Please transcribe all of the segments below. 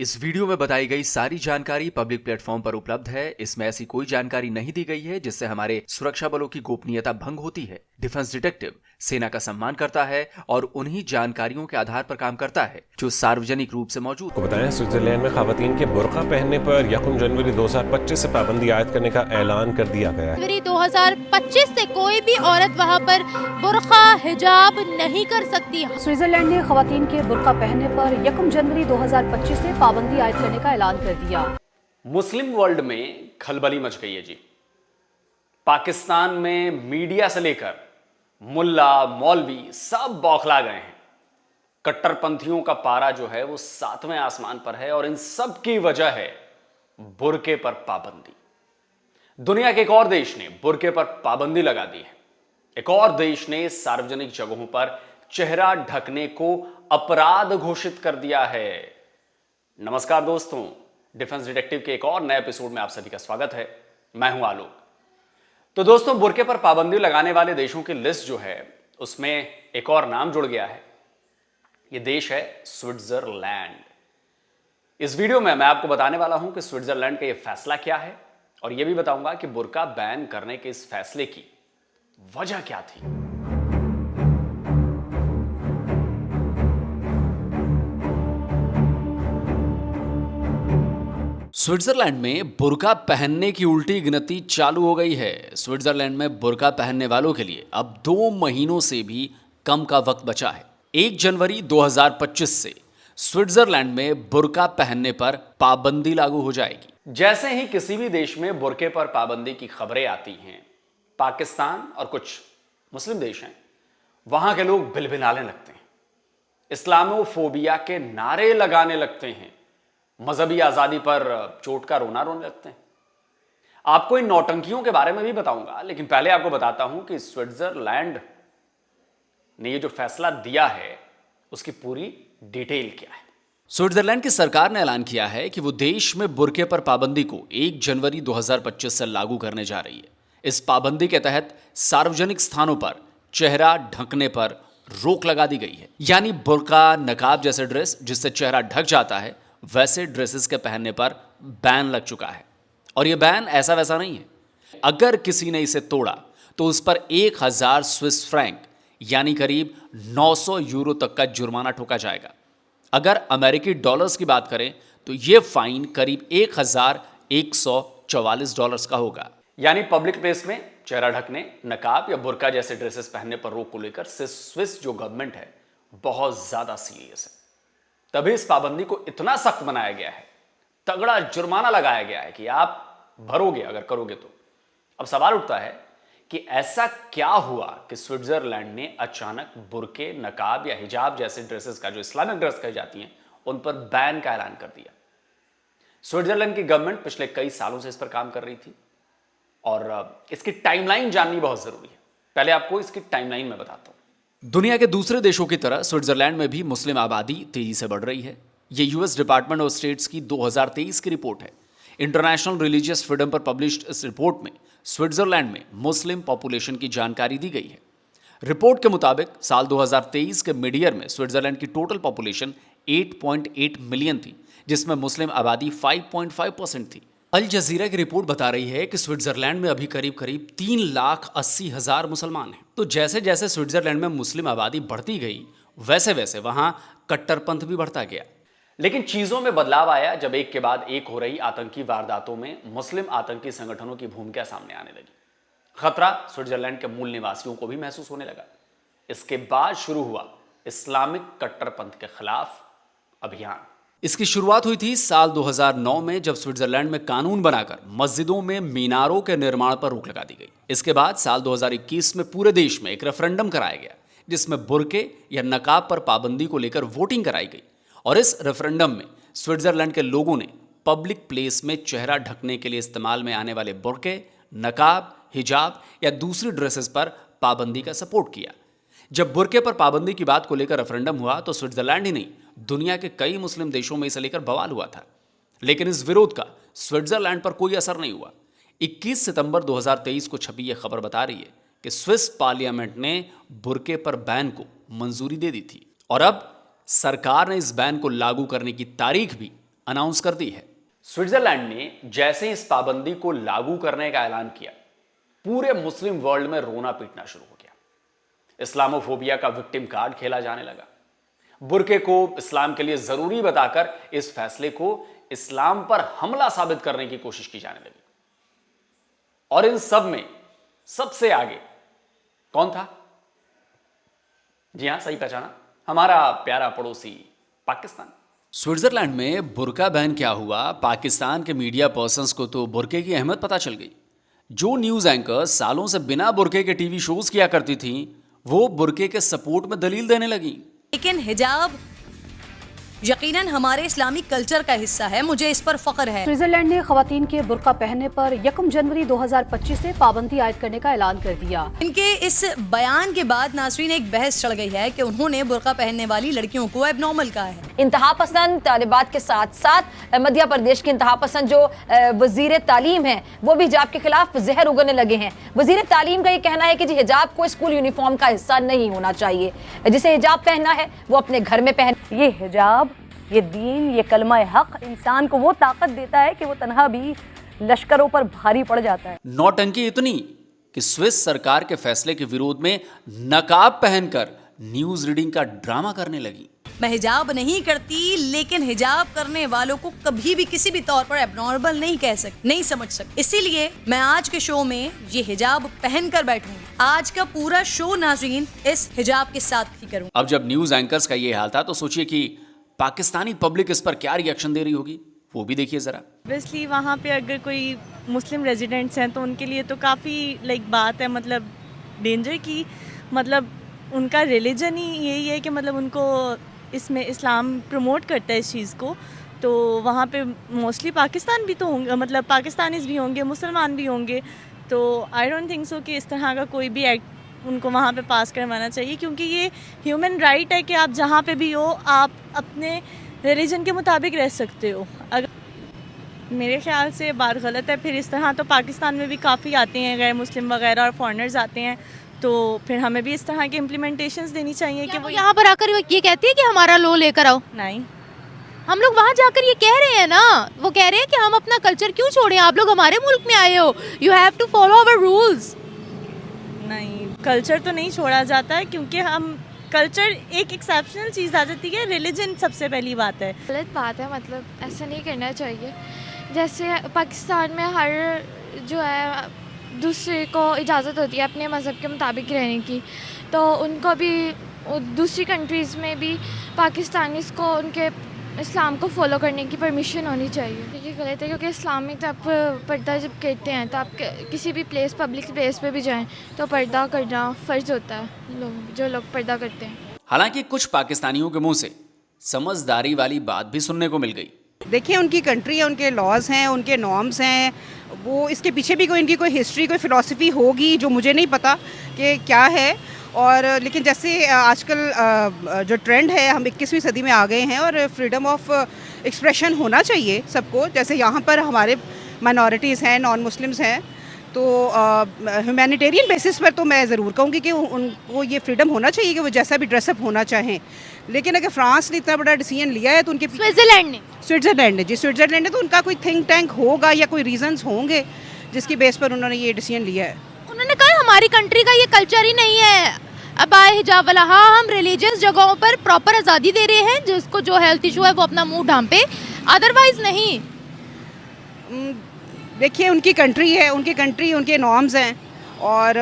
इस वीडियो में बताई गई सारी जानकारी पब्लिक प्लेटफॉर्म पर उपलब्ध है। इसमें ऐसी कोई जानकारी नहीं दी गई है जिससे हमारे सुरक्षा बलों की गोपनीयता भंग होती है। डिफेंस डिटेक्टिव सेना का सम्मान करता है और उन्हीं जानकारियों के आधार पर काम करता है जो सार्वजनिक रूप से मौजूद को बताया स्विट्जरलैंड में खवातीन के बुर्का पहनने पर 1 जनवरी 2025 से पाबंदी आयद करने का ऐलान कर दिया गया है। जनवरी 2025 से कोई भी औरत वहां पर बुर्का हिजाब नहीं कर सकती। स्विट्जरलैंड ने खवातीन के बुर्का पहनने पर 1 जनवरी 2025 से पाबंदी आयद करने का ऐलान कर दिया। मुस्लिम वर्ल्ड में खलबली मच गई है जी। पाकिस्तान में मीडिया से लेकर मुल्ला मौलवी सब बौखला गए हैं। कट्टरपंथियों का पारा जो है वो 7वें आसमान पर है और इन सब की वजह है बुर्के पर पाबंदी। दुनिया के एक और देश ने बुर्के पर पाबंदी लगा दी है। एक और देश ने सार्वजनिक जगहों पर चेहरा ढकने को अपराध घोषित कर दिया है। नमस्कार दोस्तों, डिफेंस डिटेक्टिव के एक और नए एपिसोड में आप सभी का स्वागत है। मैं हूं आलोक। तो दोस्तों, बुर्के पर पाबंदी लगाने वाले देशों की लिस्ट जो है उसमें एक और नाम जुड़ गया है। यह देश है स्विट्जरलैंड। इस वीडियो में मैं आपको बताने वाला हूं कि स्विट्जरलैंड का यह फैसला क्या है और यह भी बताऊंगा कि बुर्का बैन करने के इस फैसले की वजह क्या थी। स्विट्जरलैंड में बुर्का पहनने की उल्टी गिनती चालू हो गई है। स्विट्जरलैंड में बुर्का पहनने वालों के लिए अब 2 महीनों से भी कम का वक्त बचा है। 1 जनवरी 2025 से स्विट्जरलैंड में बुर्का पहनने पर पाबंदी लागू हो जाएगी। जैसे ही किसी भी देश में बुर्के पर पाबंदी की खबरें आती हैं, पाकिस्तान और कुछ मुस्लिम देश हैं, वहां के लोग बिलबिलाने लगते हैं, इस्लामोफोबिया के नारे लगाने लगते हैं, मजहबी आजादी पर चोट का रोना रोने लगते हैं। आपको इन नौटंकियों के बारे में भी बताऊंगा, लेकिन पहले आपको बताता हूं कि स्विट्जरलैंड ने ये जो फैसला दिया है उसकी पूरी डिटेल क्या है। स्विट्जरलैंड की सरकार ने ऐलान किया है कि वो देश में बुर्के पर पाबंदी को 1 जनवरी 2025 से लागू करने जा रही है। इस पाबंदी के तहत सार्वजनिक स्थानों पर चेहरा ढकने पर रोक लगा दी गई है। यानी बुर्का, नकाब जैसे ड्रेस जिससे चेहरा ढक जाता है, वैसे ड्रेसेस के पहनने पर बैन लग चुका है। और यह बैन ऐसा वैसा नहीं है। अगर किसी ने इसे तोड़ा तो उस पर 1000 स्विस फ्रैंक यानी करीब 900 यूरो तक का जुर्माना ठोका जाएगा। अगर अमेरिकी डॉलर्स की बात करें तो यह फाइन करीब $1144 का होगा। यानी पब्लिक प्लेस में चेहरा ढकने, नकाब या बुर्का जैसे ड्रेसेस पहनने पर रोक को लेकर स्विस जो गवर्नमेंट है बहुत ज्यादा सीरियस है। तभी इस पाबंदी को इतना सख्त बनाया गया है, तगड़ा जुर्माना लगाया गया है कि आप भरोगे अगर करोगे तो। अब सवाल उठता है कि ऐसा क्या हुआ कि स्विट्जरलैंड ने अचानक बुर्के, नकाब या हिजाब जैसे ड्रेसेस का, जो इस्लामिक ड्रेस कही जाती हैं, उन पर बैन का ऐलान कर दिया। स्विट्जरलैंड की गवर्नमेंट पिछले कई सालों से इस पर काम कर रही थी और इसकी टाइमलाइन जाननी बहुत जरूरी है। पहले आपको इसकी टाइमलाइन में बताता हूं। दुनिया के दूसरे देशों की तरह स्विट्जरलैंड में भी मुस्लिम आबादी तेजी से बढ़ रही है। ये यूएस डिपार्टमेंट ऑफ स्टेट्स की 2023 की रिपोर्ट है। इंटरनेशनल रिलीजियस फ्रीडम पर पब्लिश्ड इस रिपोर्ट में स्विट्जरलैंड में मुस्लिम पॉपुलेशन की जानकारी दी गई है। रिपोर्ट के मुताबिक साल 2023 के मिड ईयर में स्विट्जरलैंड की टोटल पॉपुलेशन 8.8 मिलियन थी, जिसमें मुस्लिम आबादी 5.5% थी। अल जजीरा की रिपोर्ट बता रही है कि स्विट्जरलैंड में अभी करीब 3,80,000 मुसलमान हैं। तो जैसे जैसे स्विट्जरलैंड में मुस्लिम आबादी बढ़ती गई, वैसे वैसे वहां कट्टरपंथ भी बढ़ता गया। लेकिन चीजों में बदलाव आया जब एक के बाद एक हो रही आतंकी वारदातों में मुस्लिम आतंकी संगठनों की भूमिका सामने आने लगी। खतरा स्विट्जरलैंड के मूल निवासियों को भी महसूस होने लगा। इसके बाद शुरू हुआ इस्लामिक कट्टरपंथ के खिलाफ अभियान। इसकी शुरुआत हुई थी साल 2009 में, जब स्विट्जरलैंड में कानून बनाकर मस्जिदों में मीनारों के निर्माण पर रोक लगा दी गई। इसके बाद साल 2021 में पूरे देश में एक रेफरेंडम कराया गया जिसमें बुर्के या नकाब पर पाबंदी को लेकर वोटिंग कराई गई। और इस रेफरेंडम में स्विट्जरलैंड के लोगों ने पब्लिक प्लेस में चेहरा ढकने के लिए इस्तेमाल में आने वाले बुर्के, नकाब, हिजाब या दूसरी ड्रेसेस पर पाबंदी का सपोर्ट किया। जब बुर्के पर पाबंदी की बात को लेकर रेफरेंडम हुआ तो स्विट्जरलैंड ही नहीं, दुनिया के कई मुस्लिम देशों में इसे लेकर बवाल हुआ था। लेकिन इस विरोध का स्विट्जरलैंड पर कोई असर नहीं हुआ। 21 सितंबर 2023 को छपी यह खबर बता रही है कि स्विस पार्लियामेंट ने बुर्के पर बैन को मंजूरी दे दी थी और अब सरकार ने इस बैन को लागू करने की तारीख भी अनाउंस कर दी है। स्विट्जरलैंड ने जैसे ही इस पाबंदी को लागू करने का ऐलान किया, पूरे मुस्लिम वर्ल्ड में रोना पीटना शुरू हो गया। इस्लामोफोबिया का विक्टिम कार्ड खेला जाने लगा। बुर्के को इस्लाम के लिए जरूरी बताकर इस फैसले को इस्लाम पर हमला साबित करने की कोशिश की जाने लगी। और इन सब में सबसे आगे कौन था? जी हां, सही पहचाना, हमारा प्यारा पड़ोसी पाकिस्तान। स्विट्जरलैंड में बुर्का बैन क्या हुआ, पाकिस्तान के मीडिया पर्सन्स को तो बुर्के की अहमियत पता चल गई। जो न्यूज एंकर सालों से बिना बुर्के के टीवी शोज किया करती थी, वो बुर्के के सपोर्ट में दलील देने लगी। लेकिन हिजाब यकीनन हमारे इस्लामिक कल्चर का हिस्सा है, मुझे इस पर फख्र है। स्विट्जरलैंड ने खवातीन के बुर्का पहनने पर 1 जनवरी 2025 से पाबंदी आयद करने का ऐलान कर दिया। इनके इस बयान के बाद नाज़रीन एक बहस चढ़ गई है कि उन्होंने बुर्का पहनने वाली लड़कियों को एबनॉर्मल कहा है। इंतहा पसंद तालिबात के साथ साथ मध्य प्रदेश के इंतहा पसंद जो वजीर तालीम है, वो भी हिजाब के खिलाफ जहर उगलने लगे हैं। वजीर तालीम का ये कहना है कि जी हिजाब को स्कूल यूनिफॉर्म का हिस्सा नहीं होना चाहिए, जिसे हिजाब पहनना है वो अपने घर में पहन। ये हिजाब, ये दीन, ये कलमा हक इंसान को वो ताकत देता है कि वो तन्हा भी लश्करों पर भारी पड़ जाता है। नौटंकी इतनी कि स्विस सरकार के फैसले के विरोध में नकाब पहनकर न्यूज रीडिंग का ड्रामा करने लगी। मैं हिजाब नहीं करती, लेकिन हिजाब करने वालों को कभी भी किसी भी तौर पर एबनॉर्मल नहीं समझ सकती। इसीलिए मैं आज के शो में ये हिजाब पहनकर बैठूंगी। आज का पूरा शो नाज़रीन इस हिजाब के साथ ही करूंगी। अब जब न्यूज एंकर्स का ये हाल था, तो सोचिए कि पाकिस्तानी पब्लिक इस पर क्या रिएक्शन दे रही होगी, वो भी देखिए जरा। ऑब्वियसली वहाँ पे अगर कोई मुस्लिम रेजिडेंट्स हैं तो उनके लिए तो काफ़ी बात है, मतलब डेंजर की, मतलब उनका रिलीजन ही यही है कि मतलब उनको इसमें इस्लाम प्रमोट करता है इस चीज़ को। तो वहाँ पे मोस्टली पाकिस्तान भी तो होंगे, मतलब पाकिस्तानीज़ भी होंगे, मुसलमान भी होंगे। तो आई डोंट थिंक सो कि इस तरह का कोई भी एक्ट उनको वहाँ पे पास करवाना चाहिए, क्योंकि ये ह्यूमन राइट है कि आप जहाँ पे भी हो आप अपने रिलीजन के मुताबिक रह सकते हो। अगर मेरे ख्याल से बात गलत है, फिर इस तरह तो पाकिस्तान में भी काफ़ी आते हैं गैर मुस्लिम वगैरह और फॉरेनर्स आते हैं, तो फिर हमें भी इस तरह की इम्प्लीमेंटेशंस देनी चाहिए कि वो यहाँ पर आकर ये कहती है कि हमारा लॉ लेकर आओ। नहीं, हम लोग वहाँ जाकर ये कह रहे हैं ना, वो कह रहे हैं कि हम अपना कल्चर क्यों छोड़ें, आप लोग हमारे मुल्क में आए हो, you have to follow our rules. नहीं, कल्चर तो नहीं छोड़ा जाता है, क्योंकि हम कल्चर एक एक्सेप्शनल चीज़ आ जाती है, रिलीजन सबसे पहली बात है। गलत बात है, मतलब ऐसा नहीं करना चाहिए। जैसे पाकिस्तान में हर जो है दूसरे को इजाज़त होती है अपने मज़हब के मुताबिक रहने की, तो उनको भी दूसरी कंट्रीज़ में भी पाकिस्तानीज़ को उनके इस्लाम को फॉलो करने की परमिशन होनी चाहिए। ये गलत है, क्योंकि इस्लाम में तो आप पर्दा जब कहते हैं तो आप किसी भी प्लेस, पब्लिक प्लेस पे भी जाएं तो पर्दा करना फ़र्ज़ होता है, जो लोग पर्दा करते हैं। हालांकि कुछ पाकिस्तानियों के मुंह से समझदारी वाली बात भी सुनने को मिल गई। देखिए, उनकी कंट्री है, उनके लॉज हैं, उनके नॉर्म्स हैं, वो इसके पीछे भी इनकी कोई हिस्ट्री, कोई फ़िलॉसफी होगी जो मुझे नहीं पता कि क्या है। और लेकिन जैसे आजकल जो ट्रेंड है, हम 21वीं सदी में आ गए हैं और फ्रीडम ऑफ एक्सप्रेशन होना चाहिए सबको। जैसे यहाँ पर हमारे माइनॉरिटीज़ हैं, नॉन मुस्लिम्स हैं, तो ह्यूमैनिटेरियन बेसिस पर तो मैं ज़रूर कहूँगी कि उनको ये फ्रीडम होना चाहिए कि वो जैसा भी ड्रेसअप होना चाहें। लेकिन अगर फ्रांस ने इतना बड़ा डिसीजन लिया है तो उनके स्विट्जरलैंड ने जी स्विट्जरलैंड ने तो उनका कोई थिंक टैंक होगा या कोई रीजंस होंगे जिसकी बेस पर उन्होंने ये डिसीजन लिया है। उन्होंने कहा हमारी कंट्री का ये कल्चर ही नहीं है अब आए हिजाब वाला। हाँ, हम रिलीजियस जगहों पर प्रॉपर आज़ादी दे रहे हैं, जिसको जो हेल्थ इशू है वो अपना मुंह ढांपे, अदरवाइज नहीं। देखिए, उनकी कंट्री है, उनकी कंट्री, उनके नॉर्म्स हैं। और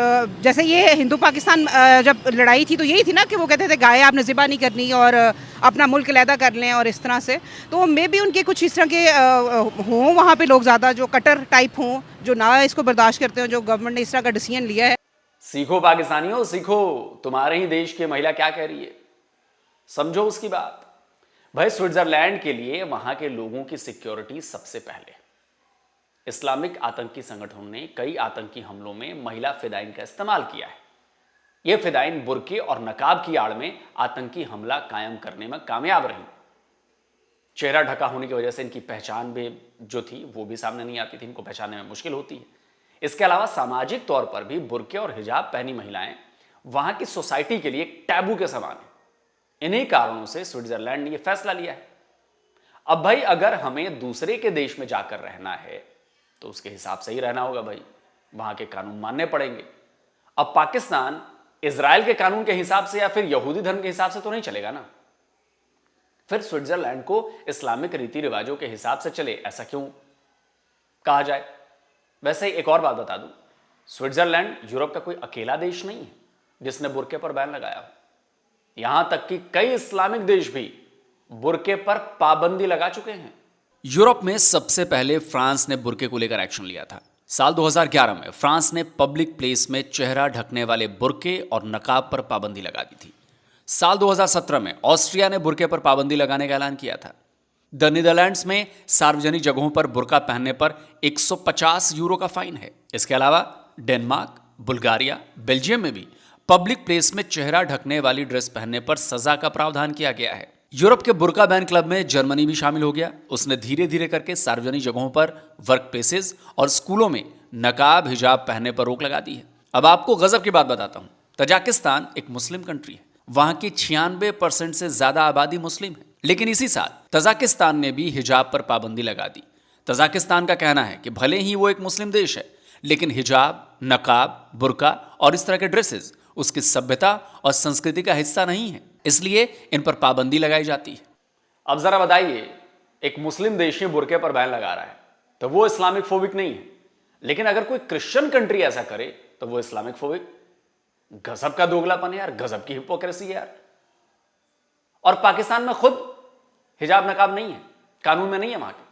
जैसे ये हिंदू पाकिस्तान जब लड़ाई थी तो यही थी ना कि वो कहते थे गाय आपने ज़िबा नहीं करनी और अपना मुल्क अलहदा कर लें और इस तरह से। तो मे भी उनके कुछ इस तरह के हों वहाँ पे लोग ज़्यादा जो कटर टाइप हों, जो ना इसको बर्दाश्त करते हो, जो गवर्नमेंट ने इस तरह का डिसीजन लिया है। सीखो पाकिस्तानियों, सीखो, तुम्हारे ही देश की महिला क्या कह रही है, समझो उसकी बात। भाई, स्विट्जरलैंड के लिए वहां के लोगों की सिक्योरिटी सबसे पहले। इस्लामिक आतंकी संगठनों ने कई आतंकी हमलों में महिला फिदाइन का इस्तेमाल किया है। यह फिदाइन बुर्के और नकाब की आड़ में आतंकी हमला कायम करने में कामयाब रही। चेहरा ढका होने की वजह से इनकी पहचान भी जो थी वो भी सामने नहीं आती थी, इनको पहचानने में मुश्किल होती है। इसके अलावा सामाजिक तौर पर भी बुर्के और हिजाब पहनी महिलाएं वहां की सोसाइटी के लिए एक टैबू के समान है। इन्हीं कारणों से स्विट्जरलैंड ने यह फैसला लिया है। अब भाई अगर हमें दूसरे के देश में जाकर रहना है तो उसके हिसाब से ही रहना होगा भाई, वहां के कानून मानने पड़ेंगे। अब पाकिस्तान इजराइल के कानून के हिसाब से या फिर यहूदी धर्म के हिसाब से तो नहीं चलेगा ना। फिर स्विट्जरलैंड को इस्लामिक रीति रिवाजों के हिसाब से चले, ऐसा क्यों कहा जाए। वैसे ही एक और बात बता दूं, स्विट्जरलैंड यूरोप का कोई अकेला देश नहीं है जिसने बुर्के पर बैन लगाया हो। यहां तक कि कई इस्लामिक देश भी बुर्के पर पाबंदी लगा चुके हैं। यूरोप में सबसे पहले फ्रांस ने बुर्के को लेकर एक्शन लिया था। साल 2011 में फ्रांस ने पब्लिक प्लेस में चेहरा ढकने वाले बुर्के और नकाब पर पाबंदी लगा दी थी। साल 2017 में ऑस्ट्रिया ने बुर्के पर पाबंदी लगाने का ऐलान किया था। द नीदरलैंड्स में सार्वजनिक जगहों पर बुर्का पहनने पर 150 यूरो का फाइन है। इसके अलावा डेनमार्क, बुल्गारिया, बेल्जियम में भी पब्लिक प्लेस में चेहरा ढकने वाली ड्रेस पहनने पर सजा का प्रावधान किया गया है। यूरोप के बुर्का बैन क्लब में जर्मनी भी शामिल हो गया। उसने धीरे धीरे करके सार्वजनिक जगहों पर, वर्क प्लेसेस और स्कूलों में नकाब हिजाब पहनने पर रोक लगा दी है। अब आपको गजब की बात बताता हूं, तजाकिस्तान एक मुस्लिम कंट्री है। वहां की 96% से ज्यादा आबादी मुस्लिम है, लेकिन इसी साल तजाकिस्तान ने भी हिजाब पर पाबंदी लगा दी। तजाकिस्तान का कहना है कि भले ही वो एक मुस्लिम देश है, लेकिन हिजाब, नकाब, बुर्का और इस तरह के ड्रेसेस उसकी सभ्यता और संस्कृति का हिस्सा नहीं है, इसलिए इन पर पाबंदी लगाई जाती है। अब जरा बताइए, एक मुस्लिम देश ही बुर्के पर बैन लगा रहा है तो वो इस्लामिक फोबिक नहीं है, लेकिन अगर कोई क्रिश्चियन कंट्री ऐसा करे तो वो इस्लामिक फोबिक। गजब का दोगलापन है यार, गजब की हिपोक्रेसी है यार। और पाकिस्तान में खुद हिजाब नकाब नहीं है, कानून में नहीं है वहां के।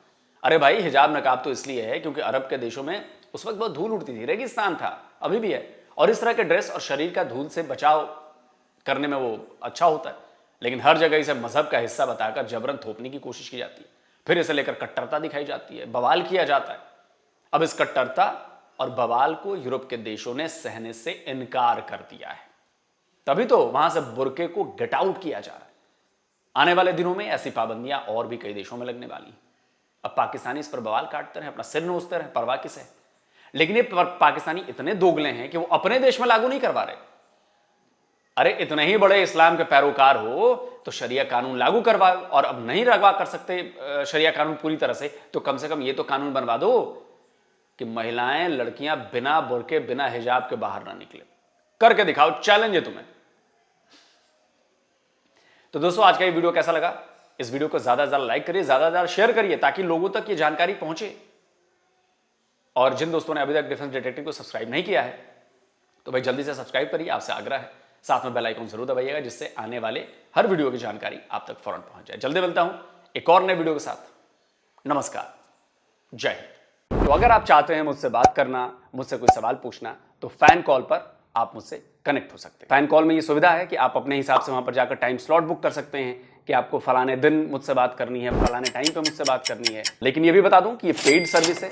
अरे भाई, हिजाब नकाब तो इसलिए है क्योंकि अरब के देशों में उस वक्त बहुत धूल उड़ती थी, रेगिस्तान था, अभी भी है, और इस तरह के ड्रेस और शरीर का धूल से बचाव करने में वो अच्छा होता है। लेकिन हर जगह इसे मजहब का हिस्सा बताकर जबरन थोपने की कोशिश की जाती है, फिर इसे लेकर कट्टरता दिखाई जाती है, बवाल किया जाता है। अब इस कट्टरता और बवाल को यूरोप के देशों ने सहने से इनकार कर दिया है, तभी तो वहां से बुर्के को गेट आउट किया जा रहा है। आने वाले दिनों में ऐसी पाबंदियां और भी कई देशों में लगने वाली हैं। अब पाकिस्तानी इस पर बवाल काटते रहे, अपना सिर नोचते रहे, परवाह किसे है। लेकिन ये पाकिस्तानी इतने दोगले हैं कि वो अपने देश में लागू नहीं करवा रहे। अरे इतने ही बड़े इस्लाम के पैरोकार हो तो शरिया कानून लागू करवाओ, और अब नहीं लगवा कर सकते शरिया कानून पूरी तरह से, तो कम से कम ये तो कानून बनवा दो कि महिलाएं, लड़कियां बिना बुर्के, बिना हिजाब के बाहर ना निकले। करके दिखाओ, चैलेंज है तुम्हें। तो दोस्तों, आज का ये वीडियो कैसा लगा? इस वीडियो को ज्यादा से ज्यादा लाइक करिए, ज्यादा से ज्यादा शेयर करिए ताकि लोगों तक ये जानकारी पहुंचे। और जिन दोस्तों ने अभी तक डिफेंस डिटेक्टिव को सब्सक्राइब नहीं किया है तो भाई जल्दी से सब्सक्राइब करिए, आपसे आग्रह है। साथ में बेल आइकन जरूर दबाइएगा जिससे आने वाले हर वीडियो की जानकारी आप तक फौरन पहुंच जाए। जल्दी मिलता हूं एक और नए वीडियो के साथ। नमस्कार, जय हिंद। तो अगर आप चाहते हैं मुझसे बात करना, मुझसे कोई सवाल पूछना, तो फैन कॉल पर आप मुझसे कनेक्ट हो सकते हैं। फैन कॉल में ये सुविधा है कि आप अपने हिसाब से वहां पर जाकर टाइम स्लॉट बुक कर सकते हैं कि आपको फलाने दिन मुझसे बात करनी है, फलाने टाइम पे मुझसे बात करनी है। लेकिन ये भी बता दूं कि ये पेड सर्विस है,